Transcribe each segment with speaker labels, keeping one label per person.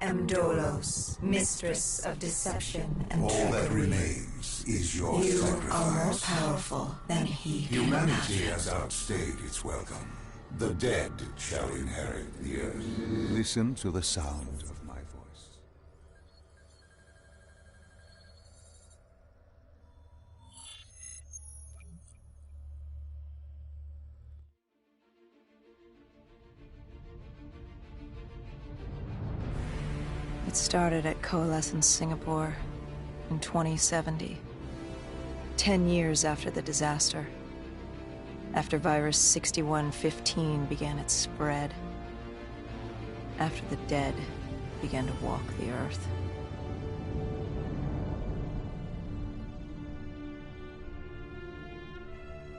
Speaker 1: am Dolos, mistress of deception and trickery.
Speaker 2: All that remains is your
Speaker 1: You
Speaker 2: sacrifice.
Speaker 1: are more powerful than he can
Speaker 2: Humanity
Speaker 1: imagine.
Speaker 2: has outstayed its welcome. The dead shall inherit the earth. Listen to the sound of my voice.
Speaker 3: It started at Coalescence Singapore in 2070, 10 years after the disaster, after virus 6115 began its spread, after the dead began to walk the earth.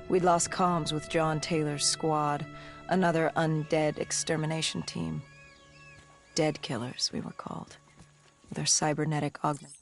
Speaker 3: We'd lost comms with John Taylor's squad, another undead extermination team. Dead killers, we were called, with our cybernetic augment.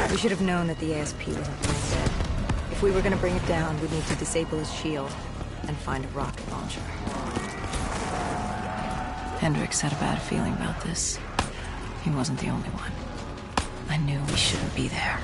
Speaker 3: We should have known that the ASP wasn't playing dead. If we were gonna bring it down, we'd need to disable his shield and find a rocket launcher. Hendricks had a bad feeling about this. He wasn't the only one. I knew we shouldn't be there.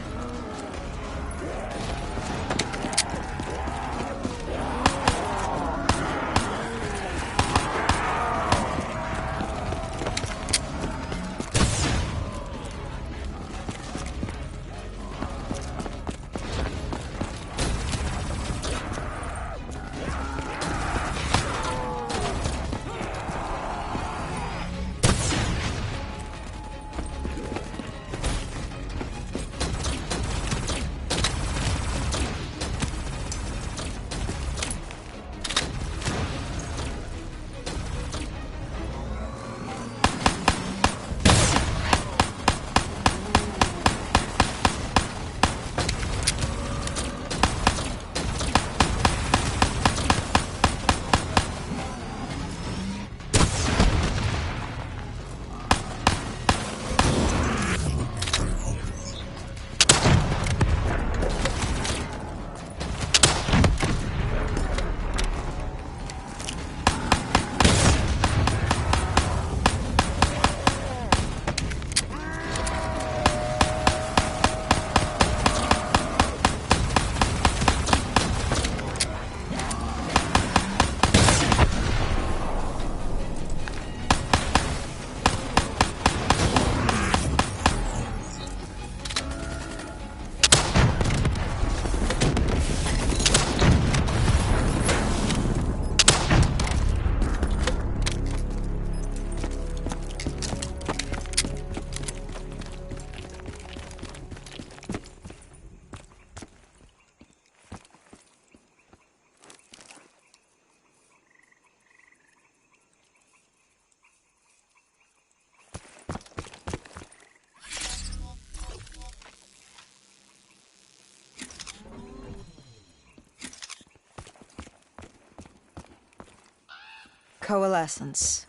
Speaker 3: Coalescence.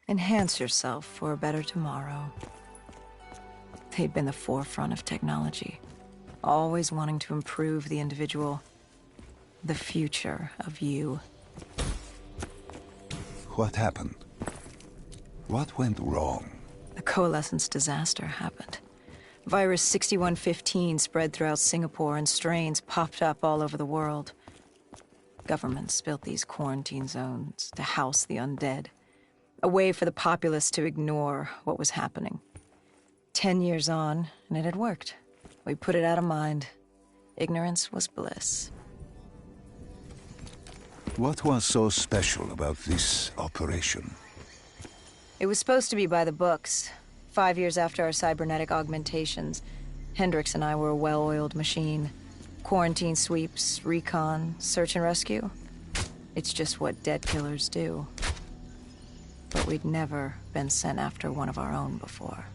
Speaker 3: Enhance yourself for a better tomorrow. They'd been the forefront of technology, always wanting to improve the individual, the future of you.
Speaker 2: What happened? What went wrong?
Speaker 3: The Coalescence disaster happened. Virus 6115 spread throughout Singapore and strains popped up all over the world. Governments built these quarantine zones to house the undead, a way for the populace to ignore what was happening. 10 years on, and it had worked. We put it out of mind. Ignorance was bliss.
Speaker 2: What was so special about this operation?
Speaker 3: It was supposed to be by the books. 5 years after our cybernetic augmentations, Hendricks and I were a well-oiled machine. Quarantine sweeps, recon, search and rescue. It's just what dead killers do. But we'd never been sent after one of our own before.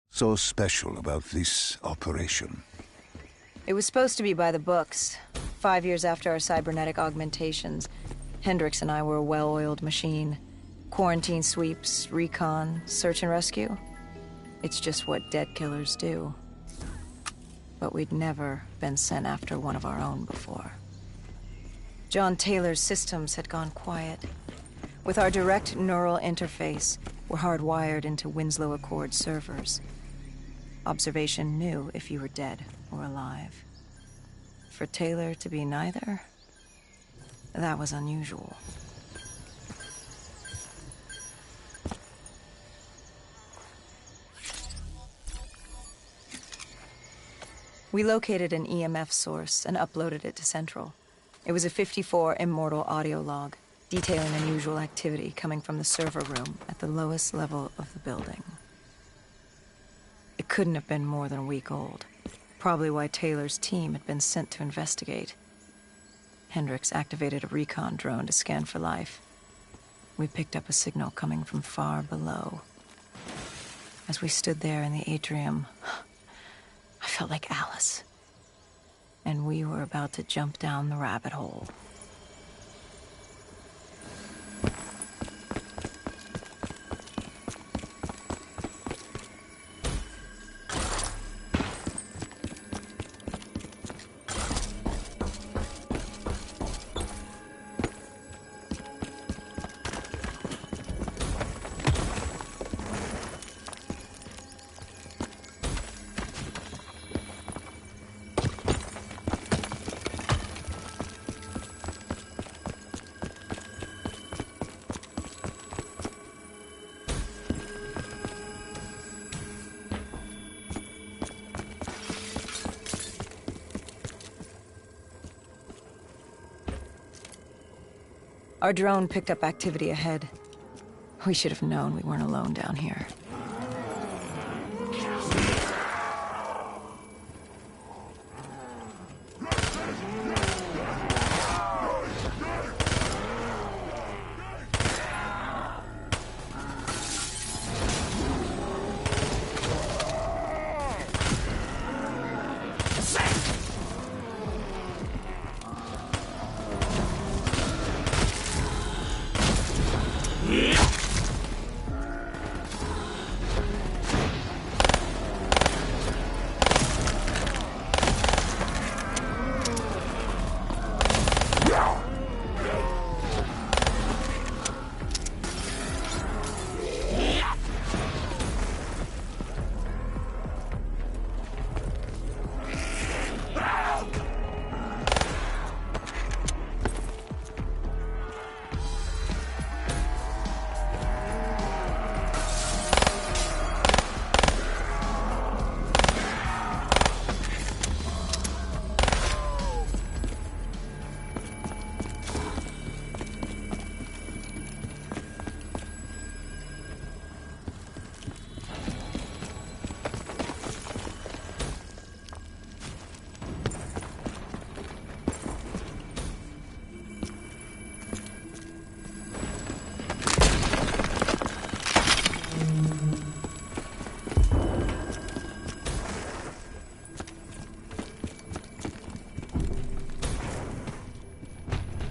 Speaker 2: So special about this operation?
Speaker 3: It was supposed to be by the books. 5 years after our cybernetic augmentations, Hendricks and I were a well-oiled machine. Quarantine sweeps, recon, search and rescue. It's just what dead killers do. But we'd never been sent after one of our own before. John Taylor's systems had gone quiet. With our direct neural interface, we're hardwired into Winslow Accord servers. Observation knew if you were dead or alive. For Taylor to be neither, that was unusual. We located an EMF source and uploaded it to Central. It was a 54 immortal audio log, detailing unusual activity coming from the server room at the lowest level of the building. It couldn't have been more than a week old, probably why Taylor's team had been sent to investigate. Hendricks activated a recon drone to scan for life. We picked up a signal coming from far below. As we stood there in the atrium, I felt like Alice. And we were about to jump down the rabbit hole. Our drone picked up activity ahead. We should have known we weren't alone down here.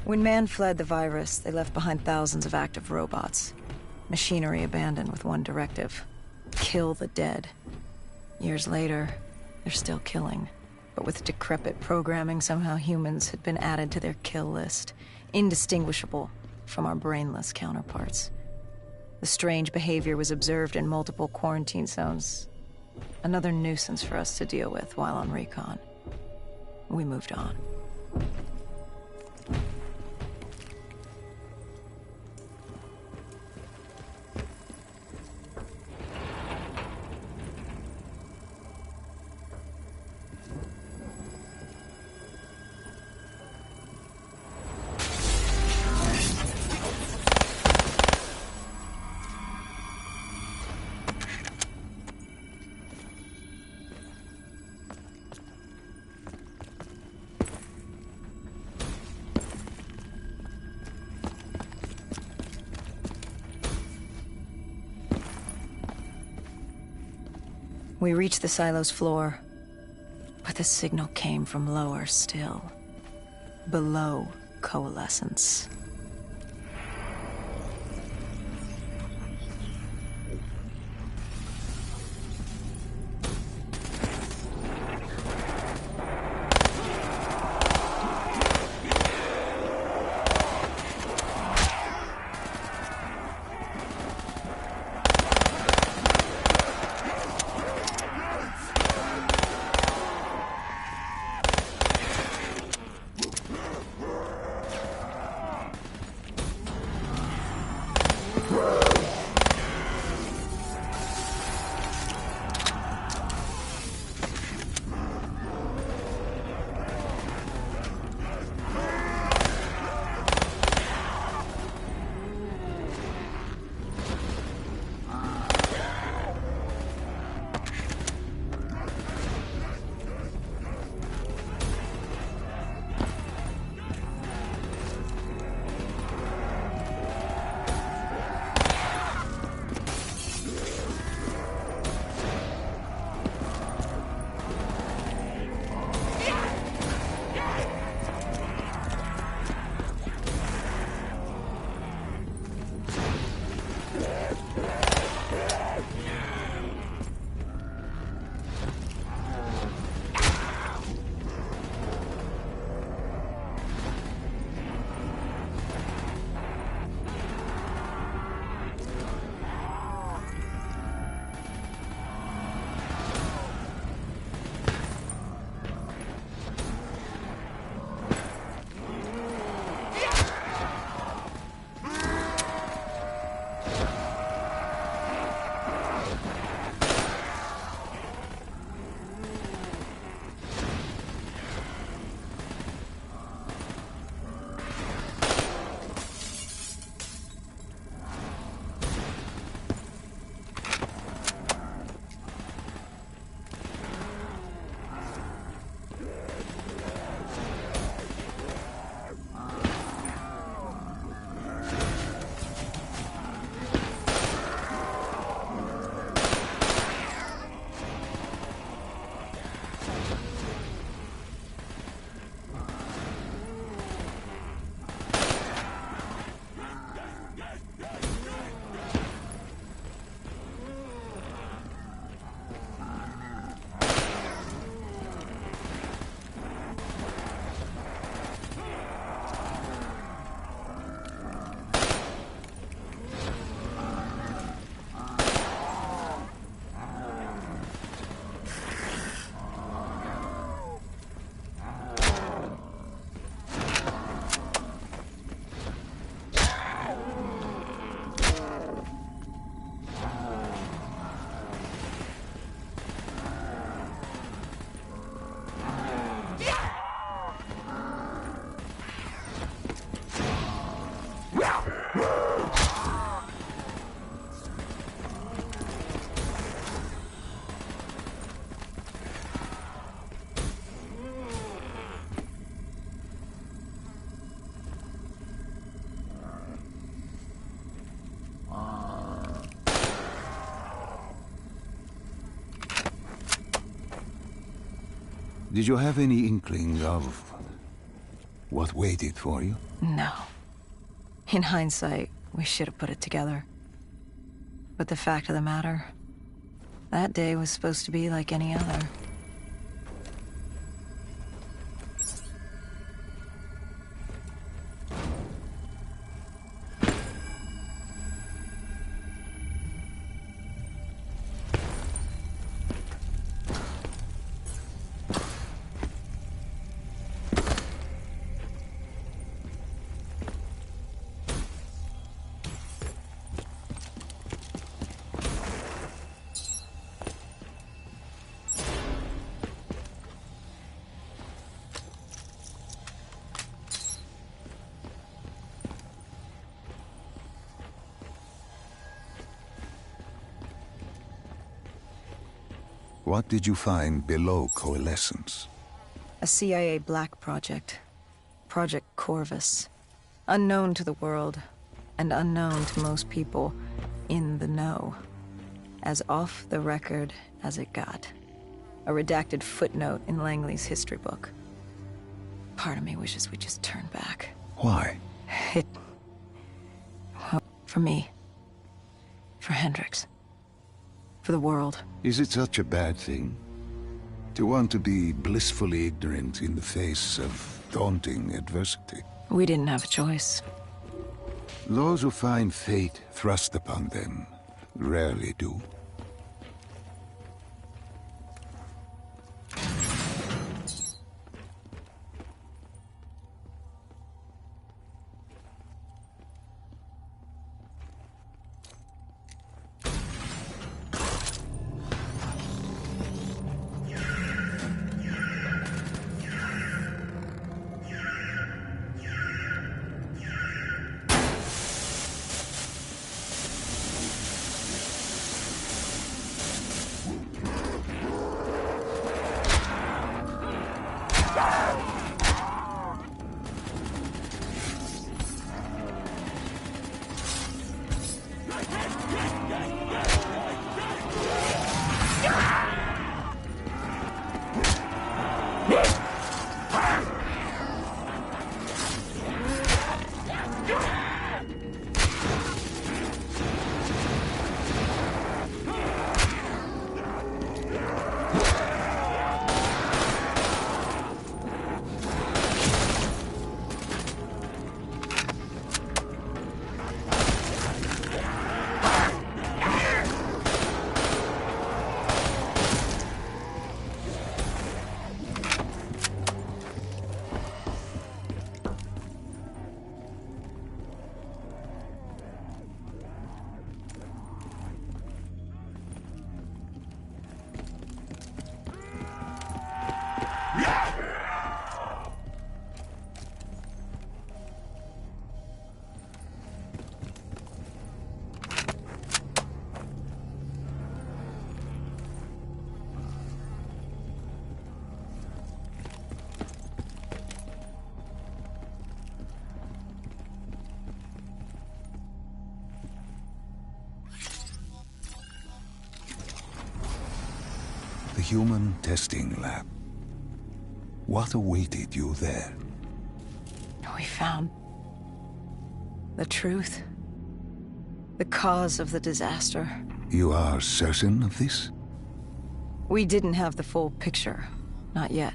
Speaker 3: When man fled the virus, they left behind thousands of active robots. Machinery abandoned with one directive: kill the dead. Years later, they're still killing. But with decrepit programming, somehow humans had been added to their kill list, indistinguishable from our brainless counterparts. The strange behavior was observed in multiple quarantine zones. Another nuisance for us to deal with while on recon. We moved on. We reached the silo's floor, but the signal came from lower still. Below coalescence.
Speaker 2: Did you have any inkling of what waited for you?
Speaker 3: No. In hindsight, we should have put it together. But the fact of the matter, that day was supposed to be like any other.
Speaker 2: What did you find below coalescence?
Speaker 3: A CIA black project. Project Corvus. Unknown to the world, and unknown to most people in the know. As off the record as it got. A redacted footnote in Langley's history book. Part of me wishes we just turned back.
Speaker 2: Why?
Speaker 3: Well, for me. For Hendricks. For the world.
Speaker 2: Is it such a bad thing? To want to be blissfully ignorant in the face of daunting adversity?
Speaker 3: We didn't have a choice.
Speaker 2: Those who find fate thrust upon them rarely do. The human testing lab. What awaited you there?
Speaker 3: We found the truth. The cause of the disaster.
Speaker 2: You are certain of this?
Speaker 3: We didn't have the full picture. Not yet.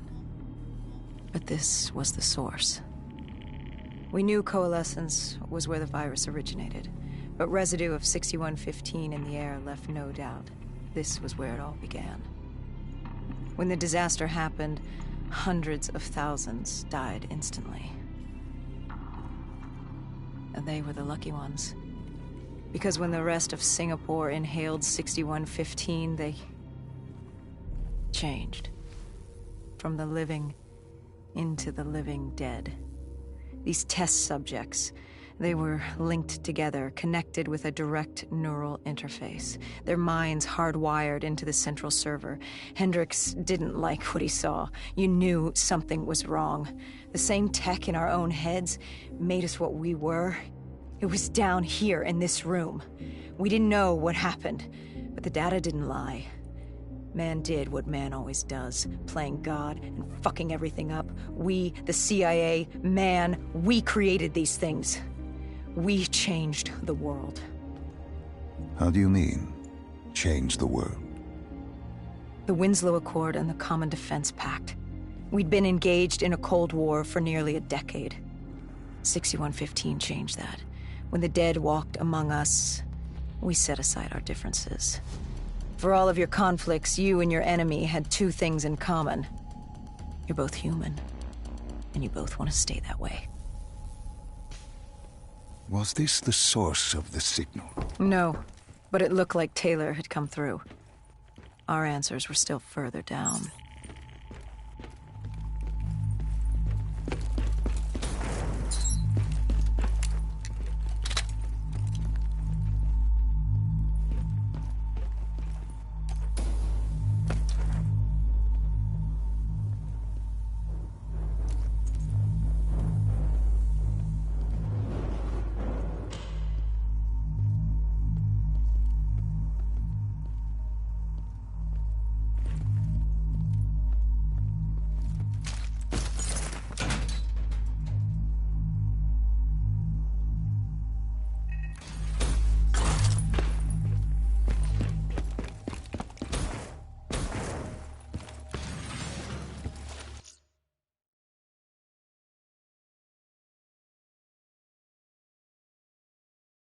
Speaker 3: But this was the source. We knew coalescence was where the virus originated, but residue of 6115 in the air left no doubt. This was where it all began. When the disaster happened, hundreds of thousands died instantly. And they were the lucky ones. Because when the rest of Singapore inhaled 6115, they changed. From the living into the living dead. These test subjects, they were linked together, connected with a direct neural interface. Their minds hardwired into the central server. Hendricks didn't like what he saw. You knew something was wrong. The same tech in our own heads made us what we were. It was down here in this room. We didn't know what happened, but the data didn't lie. Man did what man always does, playing God and fucking everything up. We, the CIA, man, we created these things. We changed the world.
Speaker 2: How do you mean, change the world?
Speaker 3: The Winslow Accord and the Common Defense Pact. We'd been engaged in a Cold War for nearly a decade. 6115 changed that. When the dead walked among us, we set aside our differences. For all of your conflicts, you and your enemy had two things in common. You're both human, and you both want to stay that way.
Speaker 2: Was this the source of the signal?
Speaker 3: No, but it looked like Taylor had come through. Our answers were still further down.